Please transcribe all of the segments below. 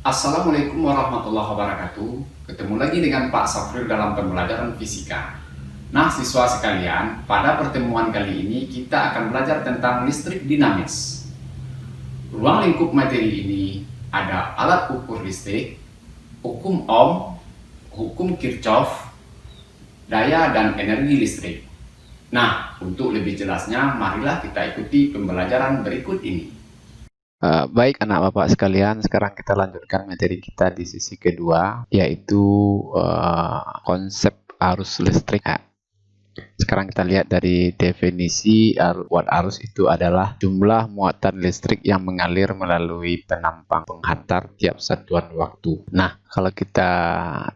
Assalamualaikum warahmatullahi wabarakatuh. Ketemu lagi dengan Pak Safril dalam pembelajaran fisika. Nah, siswa sekalian, pada pertemuan kali ini kita akan belajar tentang listrik dinamis. Ruang lingkup materi ini ada alat ukur listrik, hukum Ohm, hukum Kirchhoff, daya dan energi listrik. Nah, untuk lebih jelasnya, marilah kita ikuti pembelajaran berikut ini. Baik anak bapak sekalian, sekarang kita lanjutkan materi kita di sesi kedua, yaitu konsep arus listrik. Sekarang kita lihat dari definisi watt arus itu adalah jumlah muatan listrik yang mengalir melalui penampang penghantar tiap satuan waktu. Nah, kalau kita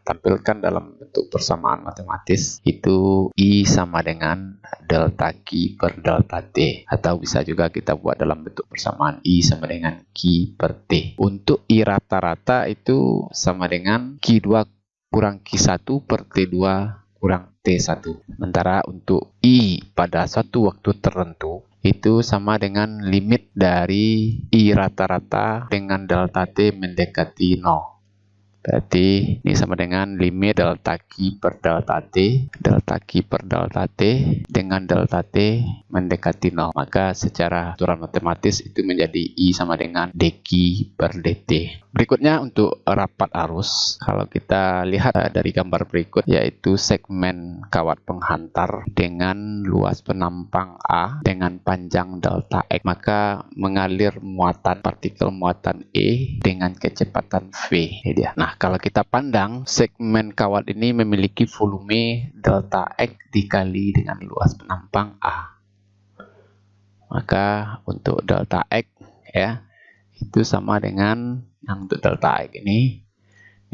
tampilkan dalam bentuk persamaan matematis, itu I sama dengan delta Q per delta T. Atau bisa juga kita buat dalam bentuk persamaan I sama dengan Q per T. Untuk I rata-rata itu sama dengan Q2 kurang Q1 per T2 kurang T1. Sementara untuk I pada suatu waktu tertentu itu sama dengan limit dari I rata-rata dengan delta T mendekati 0. Berarti ini sama dengan limit delta Q per delta T, delta Q per delta T dengan delta T mendekati 0. Maka secara aturan matematis itu menjadi I sama dengan dQ per dt. Berikutnya untuk rapat arus, kalau kita lihat dari gambar berikut, yaitu segmen kawat penghantar dengan luas penampang A dengan panjang delta X, maka mengalir muatan partikel muatan E dengan kecepatan V. Ini dia. Nah, kalau kita pandang segmen kawat ini memiliki volume delta X dikali dengan luas penampang A. Maka untuk delta X ya, itu sama dengan yang untuk delta X ini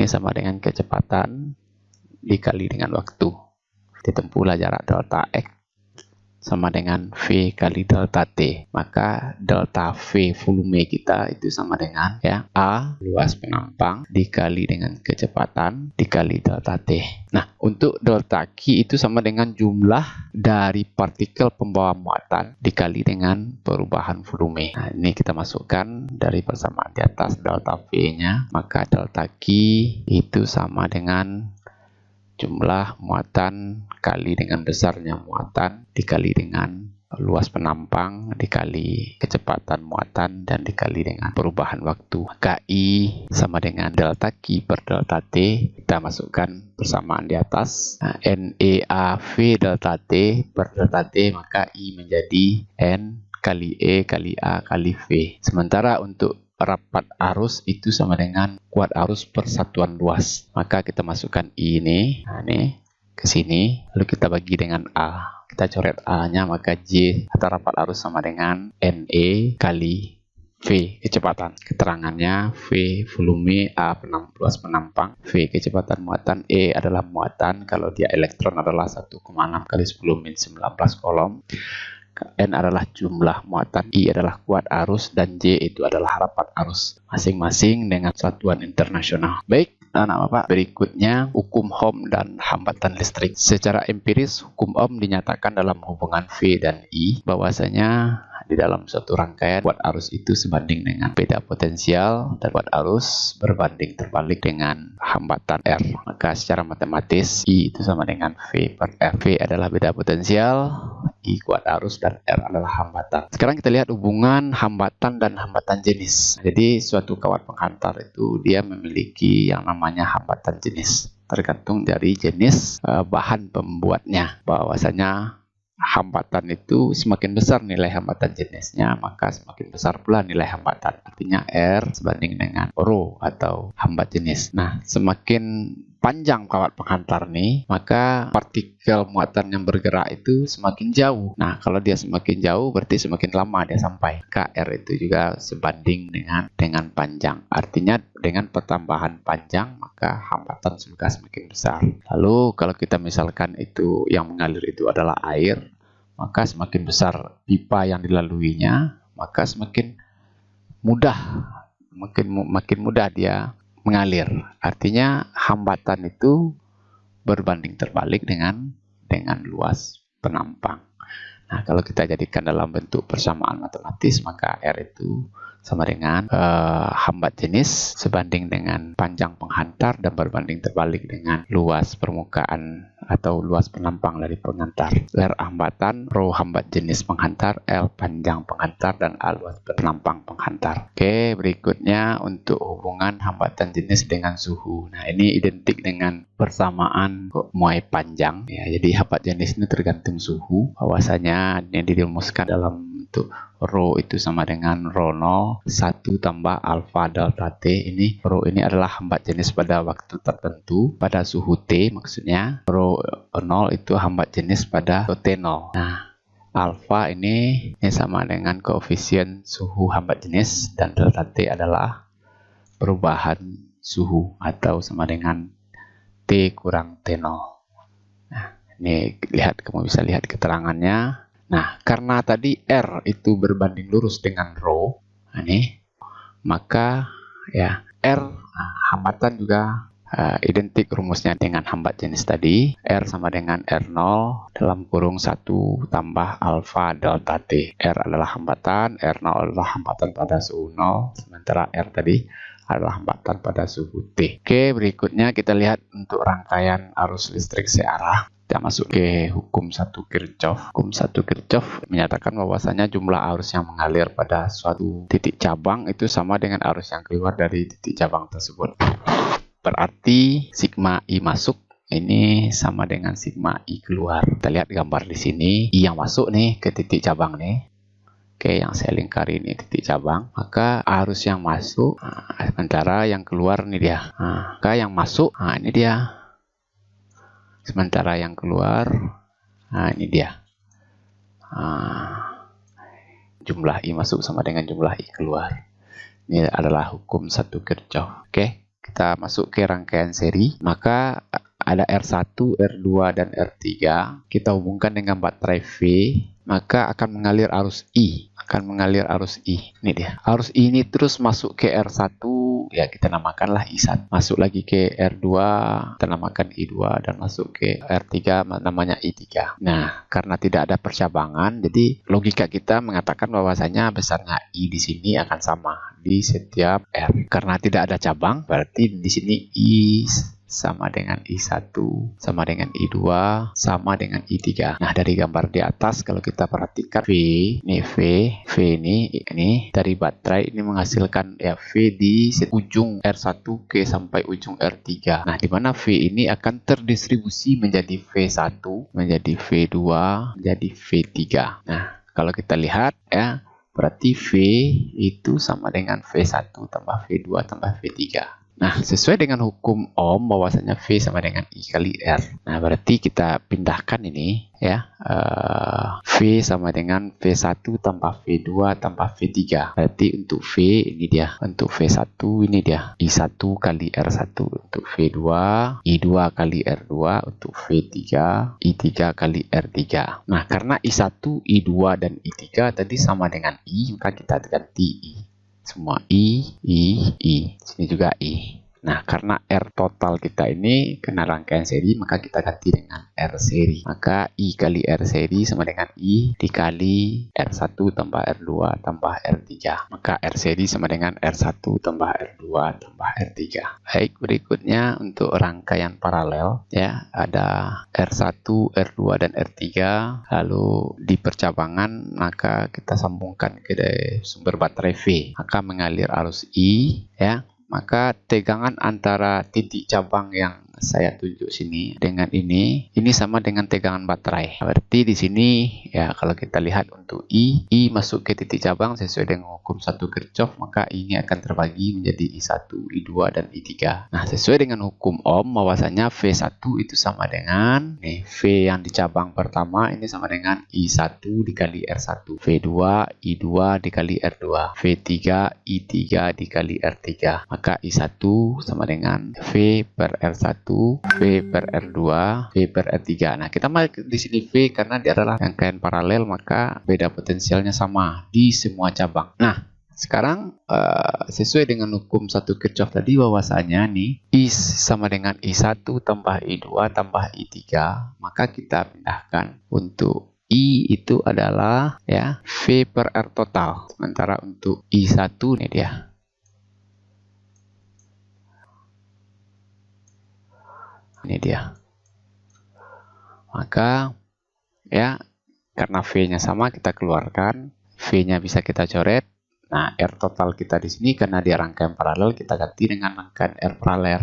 sama dengan kecepatan dikali dengan waktu. Ditempuhlah jarak delta X sama dengan V kali delta T. Maka delta V volume kita itu sama dengan ya A luas penampang dikali dengan kecepatan dikali delta T. Nah, untuk delta Q itu sama dengan jumlah dari partikel pembawa muatan dikali dengan perubahan volume. Nah, ini kita masukkan dari persamaan di atas delta V-nya, maka delta Q itu sama dengan jumlah muatan kali dengan besarnya muatan dikali dengan luas penampang dikali kecepatan muatan dan dikali dengan perubahan waktu. Maka I sama dengan delta Q per delta T. Kita masukkan persamaan di atas. Nah, NEAV delta T per delta T, maka I menjadi N kali E kali A kali V. Sementara untuk rapat arus itu sama dengan kuat arus per satuan luas. Maka kita masukkan I ini, nah ini ke sini, lalu kita bagi dengan A. Kita coret A-nya, maka J atau rapat arus sama dengan NE kali V kecepatan. Keterangannya V volume, A luas penampang, V kecepatan muatan, E adalah muatan kalau dia elektron adalah 1,6 kali 10⁻19 kolom. N adalah jumlah muatan, I adalah kuat arus, dan J itu adalah rapat arus, masing-masing dengan satuan internasional. Baik, anak bapak, berikutnya hukum Ohm dan hambatan listrik. Secara empiris, hukum Ohm dinyatakan dalam hubungan V dan I bahwasanya di dalam suatu rangkaian kuat arus itu sebanding dengan beda potensial dan kuat arus berbanding terbalik dengan hambatan R. Maka secara matematis I itu sama dengan V per R. V adalah beda potensial, I kuat arus, dan R adalah hambatan. Sekarang kita lihat hubungan hambatan dan hambatan jenis. Jadi suatu kawat penghantar itu dia memiliki yang namanya hambatan jenis. Tergantung dari jenis bahan pembuatnya. Bahwasanya hambatan itu semakin besar nilai hambatan jenisnya, maka semakin besar pula nilai hambatan. Artinya R sebanding dengan ρ atau hambat jenis. Nah, semakin panjang kawat penghantar nih, maka partikel muatan yang bergerak itu semakin jauh. Nah, kalau dia semakin jauh berarti semakin lama dia sampai. KR itu juga sebanding dengan panjang. Artinya dengan pertambahan panjang maka hambatan juga semakin besar. Lalu kalau kita misalkan itu yang mengalir itu adalah air, maka semakin besar pipa yang dilaluinya, maka semakin mudah makin mudah dia mengalir. Artinya hambatan itu berbanding terbalik dengan luas penampang. Nah, kalau kita jadikan dalam bentuk persamaan matematis, maka R itu sama dengan hambat jenis sebanding dengan panjang penghantar dan berbanding terbalik dengan luas permukaan atau luas penampang dari penghantar. R hambatan, rho hambat jenis penghantar, L panjang penghantar, dan A luas penampang penghantar. Oke, berikutnya untuk hubungan hambatan jenis dengan suhu. Nah, ini identik dengan persamaan muai panjang. Ya, jadi hambat jenis ini tergantung suhu. Bahwasanya ini dirumuskan dalam bentuk rho itu sama dengan rho 0 1 tambah alfa delta T. Ini rho ini adalah hambat jenis pada waktu tertentu pada suhu T, maksudnya rho 0 itu hambat jenis pada T0. Nah, alfa ini sama dengan koefisien suhu hambat jenis dan delta T adalah perubahan suhu atau sama dengan T kurang T0. Nah, ini kamu bisa lihat keterangannya. Nah, karena tadi R itu berbanding lurus dengan rho, maka ya R hambatan juga identik rumusnya dengan hambat jenis tadi. R sama dengan R0 dalam kurung 1 tambah alfa delta T. R adalah hambatan, R0 adalah hambatan pada suhu 0, sementara R tadi adalah hambatan pada suhu T. Oke, berikutnya kita lihat untuk rangkaian arus listrik searah. Kita masuk ke hukum 1 Kirchhoff. Hukum 1 Kirchhoff menyatakan bahwasanya jumlah arus yang mengalir pada suatu titik cabang itu sama dengan arus yang keluar dari titik cabang tersebut. Berarti sigma I masuk ini sama dengan sigma I keluar. Kita lihat gambar di sini. I yang masuk nih ke titik cabang nih. Oke, yang saya lingkari ini titik cabang. Maka arus yang masuk, sementara yang keluar ini dia. Maka yang masuk, ini dia. Sementara yang keluar, ini dia. Jumlah I masuk sama dengan jumlah I keluar. Ini adalah hukum 1 Kirchhoff. Oke, kita masuk ke rangkaian seri. Maka ada R1, R2, dan R3. Kita hubungkan dengan baterai V, maka akan mengalir arus I. Ini dia. Arus I ini terus masuk ke R1, ya kita namakanlah I1. Masuk lagi ke R2, kita namakan I2, dan masuk ke R3 namanya I3. Nah, karena tidak ada percabangan, jadi logika kita mengatakan bahwasanya besarnya I di sini akan sama di setiap R. Karena tidak ada cabang, berarti di sini I sama dengan I1, sama dengan I2, sama dengan I3. Nah, dari gambar di atas kalau kita perhatikan V ini dari baterai ini menghasilkan ya V di ujung R1 ke sampai ujung R3. Nah, di mana V ini akan terdistribusi menjadi V1, menjadi V2, menjadi V3. Nah, kalau kita lihat ya, berarti V itu sama dengan V1 tambah V2 tambah V3. Nah, sesuai dengan hukum Ohm bahwasanya V sama dengan I kali R. Nah, berarti kita pindahkan ini ya. V sama dengan V1 tambah V2 tambah V3. Berarti untuk V ini dia. Untuk V1 ini dia. I1 kali R1 untuk V2. I2 kali R2 untuk V3. I3 kali R3. Nah, karena I1, I2, dan I3 tadi sama dengan I, maka kita ganti I. Semua I. Sini juga I. Nah, karena R total kita ini kena rangkaian seri, maka kita ganti dengan R seri. Maka I kali R seri sama dengan I dikali R1 tambah R2 tambah R3. Maka R seri sama dengan R1 tambah R2 tambah R3. Baik, berikutnya untuk rangkaian paralel ya, ada R1, R2, dan R3. Lalu di percabangan maka kita sambungkan ke sumber baterai V. Maka mengalir arus I ya. Maka tegangan antara titik cabang yang saya tunjuk sini dengan ini sama dengan tegangan baterai. Berarti di sini ya, kalau kita lihat untuk I masuk ke titik cabang sesuai dengan hukum 1 Kirchhoff, maka I ini akan terbagi menjadi I1, I2, dan I3. Nah, sesuai dengan hukum Ohm bahwasanya V1 itu sama dengan V yang di cabang pertama ini sama dengan I1 dikali R1, V2, I2 dikali R2, V3, I3 dikali R3. Maka I1 sama dengan V per R1, V per R2, V per R3. Nah, kita di sini V karena dia adalah rangkaian paralel, maka beda potensialnya sama di semua cabang. Nah, sekarang sesuai dengan hukum 1 Kirchhoff tadi bahwasanya nih I sama dengan I1 tambah I2 tambah I3, maka kita pindahkan untuk I itu adalah ya V per R total. Sementara untuk I1 ini dia. Ini dia. Maka ya karena V-nya sama kita keluarkan, V-nya bisa kita coret. Nah, R total kita di sini karena dia rangkaian paralel kita ganti dengan rangkaian R paralel.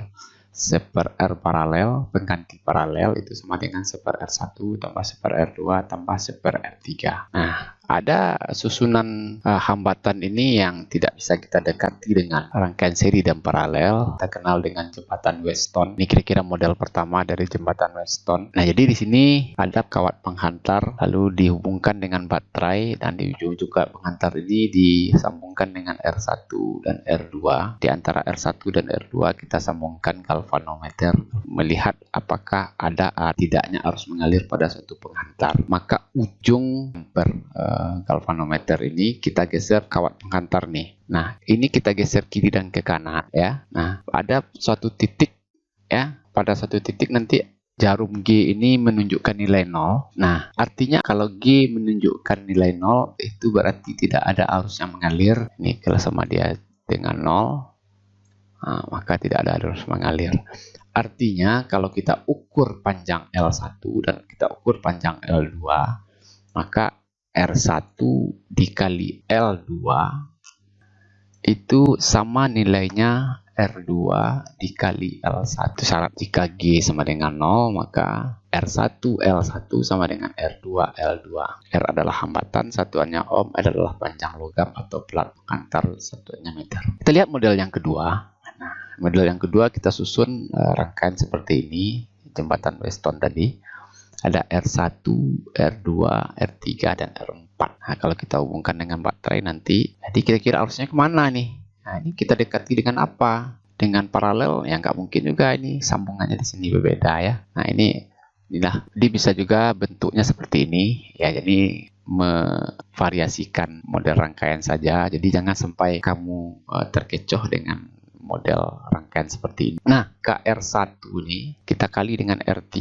Seper R paralel, pengganti paralel itu sama dengan seper R1 tambah seper R2 tambah seper R3. Nah, ada susunan hambatan ini yang tidak bisa kita dekati dengan rangkaian seri dan paralel. Kita kenal dengan jembatan Weston. Ini kira-kira model pertama dari jembatan Weston. Nah, jadi di sini ada kawat penghantar lalu dihubungkan dengan baterai, dan di ujung juga penghantar ini disambungkan dengan R1 dan R2. Di antara R1 dan R2 kita sambungkan galvanometer melihat apakah ada tidaknya arus mengalir pada suatu penghantar. Maka ujung galvanometer ini kita geser kawat penghantar nih. Nah, ini kita geser kiri dan ke kanan ya. Nah, ada suatu titik ya. Pada suatu titik nanti jarum G ini menunjukkan nilai 0. Nah, artinya kalau G menunjukkan nilai 0 itu berarti tidak ada arus yang mengalir. Ini kalau sama dia dengan 0, nah, maka tidak ada arus mengalir. Artinya kalau kita ukur panjang L1 dan kita ukur panjang L2, maka R1 dikali L2 itu sama nilainya R2 dikali L1. Syarat jika G sama dengan 0, maka R1 L1 sama dengan R2 L2. R adalah hambatan, satuannya ohm, adalah panjang logam atau pelat pengantar, satuannya meter. Kita lihat model yang kedua. Nah, model yang kedua kita susun rangkaian seperti ini, jembatan Weston tadi. Ada R1, R2, R3, dan R4. Nah, kalau kita hubungkan dengan baterai nanti, jadi kira-kira arusnya kemana nih? Nah, ini kita dekati dengan apa? Dengan paralel, ya nggak mungkin juga ini sambungannya di sini berbeda ya. Nah, inilah, dia bisa juga bentuknya seperti ini. Ya, jadi memvariasikan model rangkaian saja. Jadi jangan sampai kamu terkecoh dengan model rangkaian seperti ini. Nah, KR1 ini kita kali dengan R3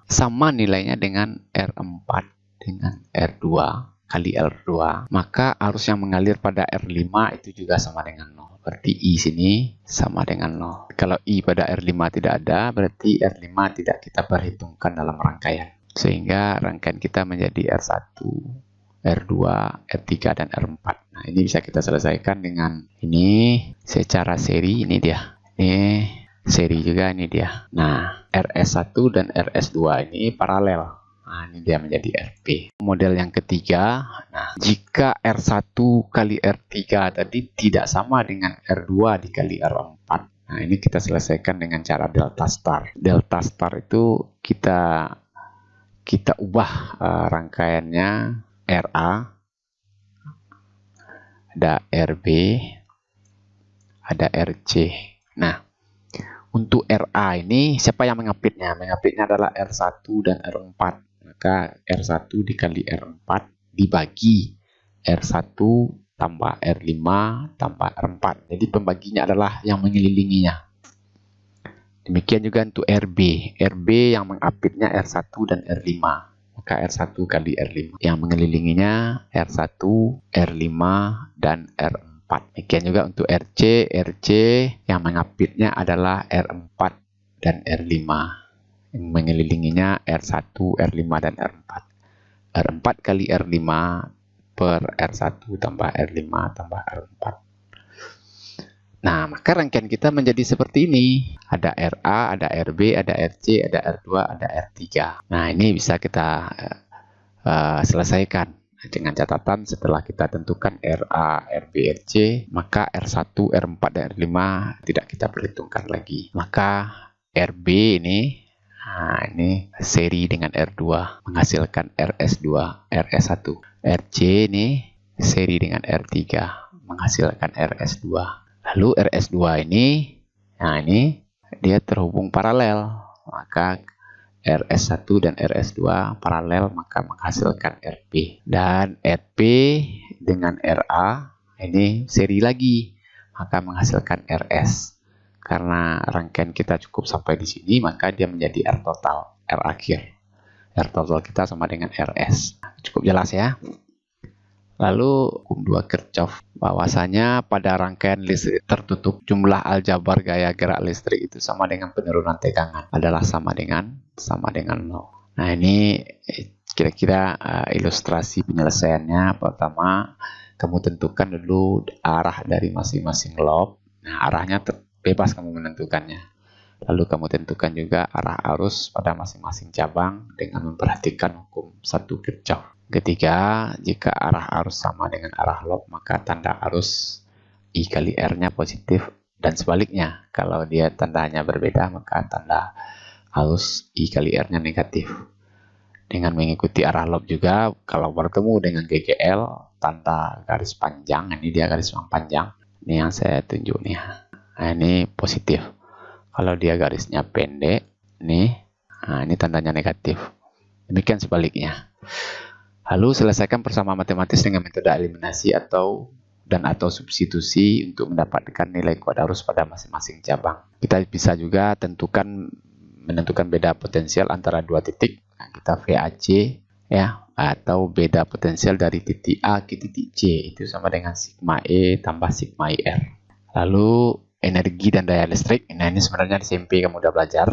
sama nilainya dengan R4 dengan R2 kali R2. Maka arus yang mengalir pada R5 itu juga sama dengan 0. Berarti I sini sama dengan 0. Kalau I pada R5 tidak ada, berarti R5 tidak kita perhitungkan dalam rangkaian. Sehingga rangkaian kita menjadi R1, R2, R3, dan R4. Nah, ini bisa kita selesaikan dengan ini secara seri. Ini dia. Ini seri juga, ini dia. Nah, RS1 dan RS2 ini paralel. Nah, ini dia menjadi RP. Model yang ketiga, nah, jika R1 kali R3 tadi tidak sama dengan R2 dikali R4. Nah, ini kita selesaikan dengan cara delta star. Delta star itu kita ubah rangkaiannya RA, ada RB, ada RC. Nah, untuk RA ini siapa yang mengapitnya? Mengapitnya adalah R1 dan R4. Maka R1 dikali R4 dibagi R1 tambah R5 tambah R4. Jadi pembaginya adalah yang mengelilinginya. Demikian juga untuk RB. RB yang mengapitnya R1 dan R5. Maka R1 kali R5. Yang mengelilinginya R1, R5, dan R4. Demikian juga untuk RC. RC yang mengapitnya adalah R4 dan R5. Yang mengelilinginya R1, R5, dan R4. R4 kali R5 per R1 tambah R5 tambah R4. Nah, maka rangkaian kita menjadi seperti ini. Ada RA, ada RB, ada RC, ada R2, ada R3. Nah, ini bisa kita selesaikan dengan catatan setelah kita tentukan RA, RB, RC, maka R1, R4, dan R5 tidak kita perhitungkan lagi. Maka RB ini, nah ini seri dengan R2 menghasilkan RS2, RS1. RC ini seri dengan R3 menghasilkan RS2. Lalu RS2 ini, nah ini dia terhubung paralel, maka RS1 dan RS2 paralel maka menghasilkan RP. Dan RP dengan RA ini seri lagi, maka menghasilkan RS. Karena rangkaian kita cukup sampai di sini, maka dia menjadi R total, R akhir. R total kita sama dengan RS. Cukup jelas ya. Lalu hukum 2 Kirchhoff, bahwasanya pada rangkaian listrik tertutup jumlah aljabar gaya gerak listrik itu sama dengan penurunan tegangan adalah sama dengan 0. Nah, ini kira-kira ilustrasi penyelesaiannya. Pertama, kamu tentukan dulu arah dari masing-masing lob. Nah, arahnya bebas kamu menentukannya. Lalu kamu tentukan juga arah arus pada masing-masing cabang dengan memperhatikan hukum 1 Kirchhoff. Ketiga, jika arah arus sama dengan arah lob, maka tanda arus I kali R-nya positif dan sebaliknya. Kalau dia tandanya berbeda, maka tanda arus I kali R-nya negatif. Dengan mengikuti arah lob juga, kalau bertemu dengan GGL, tanda garis panjang, ini dia garis panjang. Ini yang saya tunjuk nih. Nah, ini positif. Kalau dia garisnya pendek, nih, nah ini tandanya negatif. Demikian sebaliknya. Lalu selesaikan bersama matematis dengan metode eliminasi atau substitusi untuk mendapatkan nilai kuat arus pada masing-masing cabang. Kita bisa juga menentukan beda potensial antara dua titik. Nah, kita VAC ya, atau beda potensial dari titik A ke titik C itu sama dengan sigma E tambah sigma IR. Lalu energi dan daya listrik. Nah, ini sebenarnya di SMP kamu udah belajar.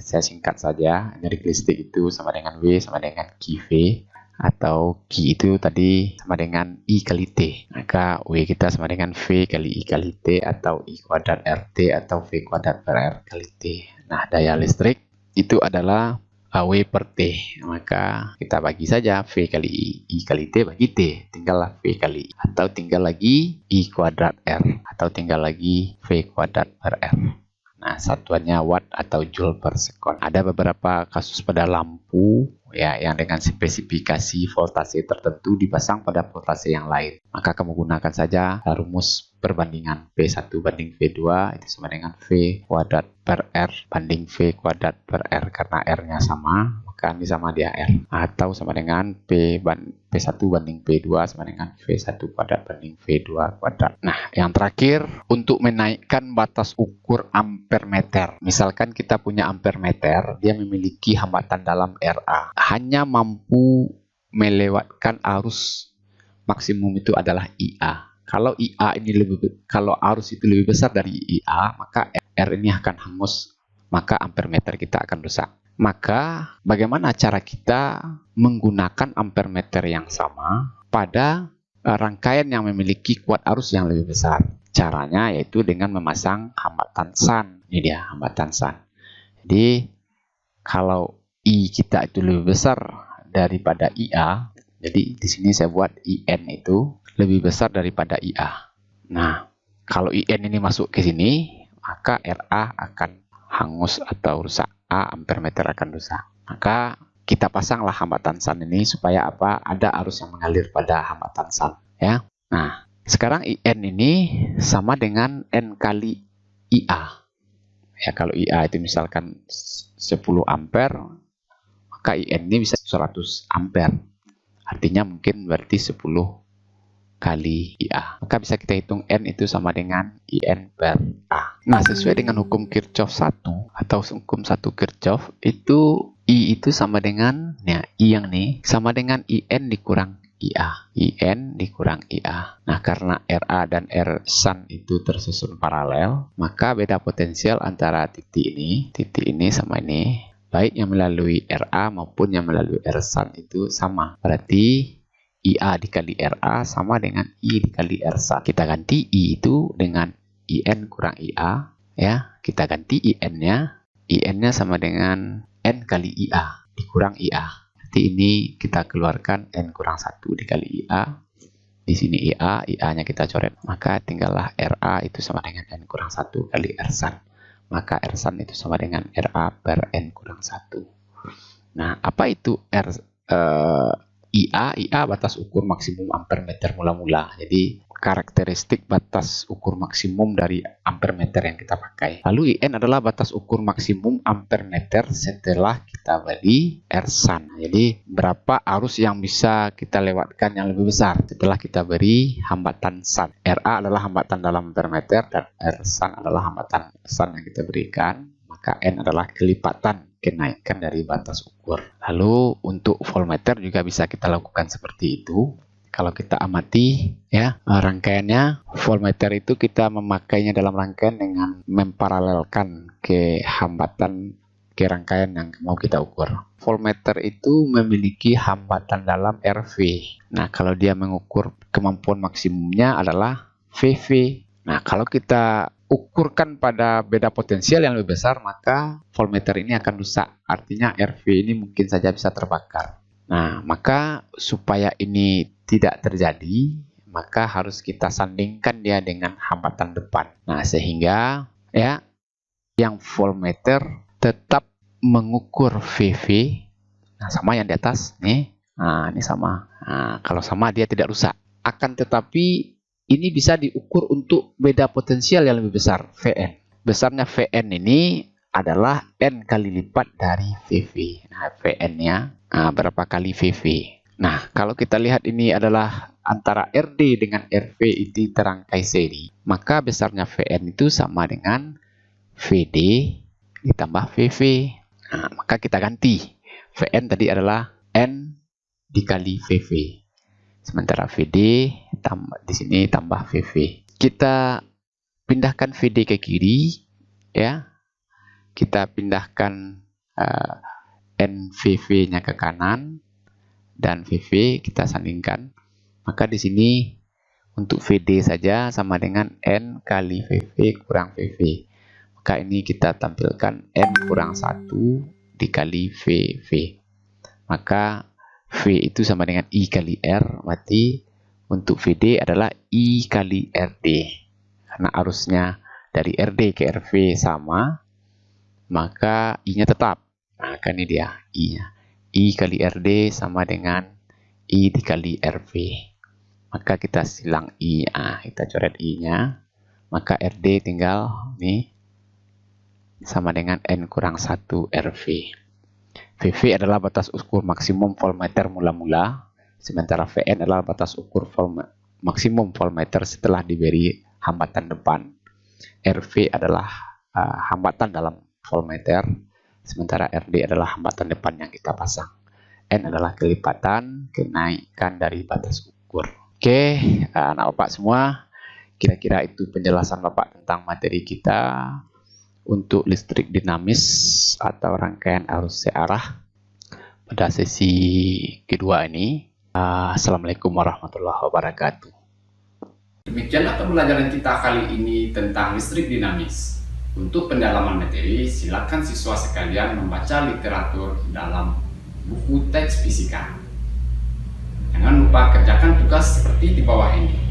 Saya singkat saja. Energi listrik itu sama dengan W sama dengan QV. Atau Q itu tadi sama dengan I kali T. Maka W kita sama dengan V kali I kali T atau I kuadrat RT atau V kuadrat per R kali T. Nah, daya listrik itu adalah W per T. Maka kita bagi saja V kali I kali T bagi T. Tinggallah V kali I. Atau tinggal lagi I kuadrat R. Atau tinggal lagi V kuadrat per R. Nah, satuannya watt atau joule per sekon. Ada beberapa kasus pada lampu ya yang dengan spesifikasi voltase tertentu dipasang pada voltase yang lain. Maka kamu gunakan saja rumus perbandingan V1 banding V2 itu sama dengan V kuadrat per R banding V kuadrat per R, karena R-nya sama, maka ini sama dia R. Atau sama dengan V1 banding V2 sama dengan V1 kuadrat banding V2 kuadrat. Nah, yang terakhir, untuk menaikkan batas ukur ampere meter. Misalkan kita punya ampere meter, dia memiliki hambatan dalam RA. Hanya mampu melewatkan arus maksimum itu adalah IA. Kalau arus itu lebih besar dari IA, maka R ini akan hangus, maka ampere meter kita akan rusak. Maka bagaimana cara kita menggunakan ampere meter yang sama pada rangkaian yang memiliki kuat arus yang lebih besar? Caranya yaitu dengan memasang hambatan SAN. Ini dia hambatan SAN. Jadi kalau I kita itu lebih besar daripada IA, jadi di sini saya buat IN itu lebih besar daripada IA. Nah, kalau IN ini masuk ke sini, maka RA akan hangus atau rusak. Ampere meter akan rusak. Maka kita pasanglah hambatan SAN ini supaya apa? Ada arus yang mengalir pada hambatan SAN. Ya. Nah, sekarang IN ini sama dengan N kali IA. Ya, kalau IA itu misalkan 10 ampere, maka IN ini bisa 100 ampere. Artinya mungkin berarti 10 kali IA. Maka bisa kita hitung N itu sama dengan IN per A. Nah, sesuai dengan hukum Kirchhoff 1 atau hukum 1 Kirchhoff, itu I itu sama dengan, ya, I yang ini sama dengan IN dikurang IA. IN dikurang IA. Nah, karena RA dan R SAN itu tersusun paralel, maka beda potensial antara titik ini sama ini, baik yang melalui RA maupun yang melalui R SAN itu sama. Berarti IA dikali RA sama dengan I dikali R SAN. Kita ganti I itu dengan IN kurang IA. Ya, kita ganti IN-nya. IN-nya sama dengan N kali IA dikurang IA. Berarti ini kita keluarkan N kurang 1 dikali IA. Di sini IA-nya kita coret. Maka tinggallah RA itu sama dengan N kurang 1 kali R SAN. Maka R SAN itu sama dengan RA per N kurang 1. Nah, apa itu IA batas ukur maksimum ampere meter mula-mula. Jadi karakteristik batas ukur maksimum dari ampere meter yang kita pakai. Lalu IN adalah batas ukur maksimum ampere meter setelah kita beli R SAN. Jadi berapa arus yang bisa kita lewatkan yang lebih besar setelah kita beri hambatan SAN. RA adalah hambatan dalam ampere meter dan R SAN adalah hambatan SAN yang kita berikan. maka N adalah kelipatan kenaikan dari batas ukur. Lalu untuk voltmeter juga bisa kita lakukan seperti itu. Kalau kita amati ya rangkaiannya, voltmeter itu kita memakainya dalam rangkaian dengan memparalelkan ke hambatan ke rangkaian yang mau kita ukur. Voltmeter itu memiliki hambatan dalam RV. Nah, kalau dia mengukur kemampuan maksimumnya adalah VV. Nah, kalau kita ukurkan pada beda potensial yang lebih besar, maka voltmeter ini akan rusak. Artinya RV ini mungkin saja bisa terbakar. Nah, maka supaya ini tidak terjadi, maka harus kita sandingkan dia dengan hambatan depan. Nah, sehingga ya yang voltmeter tetap mengukur VV. Nah, sama yang di atas nih. Nah, ini sama. Nah, kalau sama dia tidak rusak. Akan tetapi ini bisa diukur untuk beda potensial yang lebih besar, Vn. Besarnya Vn ini adalah N kali lipat dari VV. Nah, Vn-nya berapa kali VV. Nah, kalau kita lihat ini adalah antara RD dengan RV itu terangkai seri, maka besarnya Vn itu sama dengan VD ditambah VV. Nah, maka kita ganti. Vn tadi adalah N dikali VV. Sementara VD di sini tambah VV. Kita pindahkan VD ke kiri, ya. Kita pindahkan NVV-nya ke kanan dan VV kita sandingkan. Maka di sini untuk VD saja sama dengan N kali VV kurang VV. Maka ini kita tampilkan N kurang 1 dikali VV. Maka V itu sama dengan I kali R, berarti untuk VD adalah I kali RD. Karena arusnya dari RD ke RV sama, maka I-nya tetap. Nah, kan ini dia I-nya. I kali RD sama dengan I dikali RV. Maka kita silang I. Kita coret I-nya. Maka RD tinggal nih sama dengan N kurang 1 RV. VV adalah batas ukur maksimum voltmeter mula-mula, sementara Vn adalah batas ukur maksimum voltmeter setelah diberi hambatan depan. RV adalah hambatan dalam voltmeter, sementara RD adalah hambatan depan yang kita pasang. N adalah kelipatan kenaikan dari batas ukur. Oke, anak Bapak semua, kira-kira itu penjelasan Bapak tentang materi kita untuk listrik dinamis atau rangkaian arus searah pada sesi kedua ini. Assalamualaikum warahmatullahi wabarakatuh. Demikianlah pembelajaran kita kali ini tentang listrik dinamis. Untuk pendalaman materi, silakan siswa sekalian membaca literatur dalam buku teks fisika. Jangan lupa kerjakan tugas seperti di bawah ini.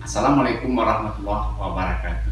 Assalamualaikum warahmatullahi wabarakatuh.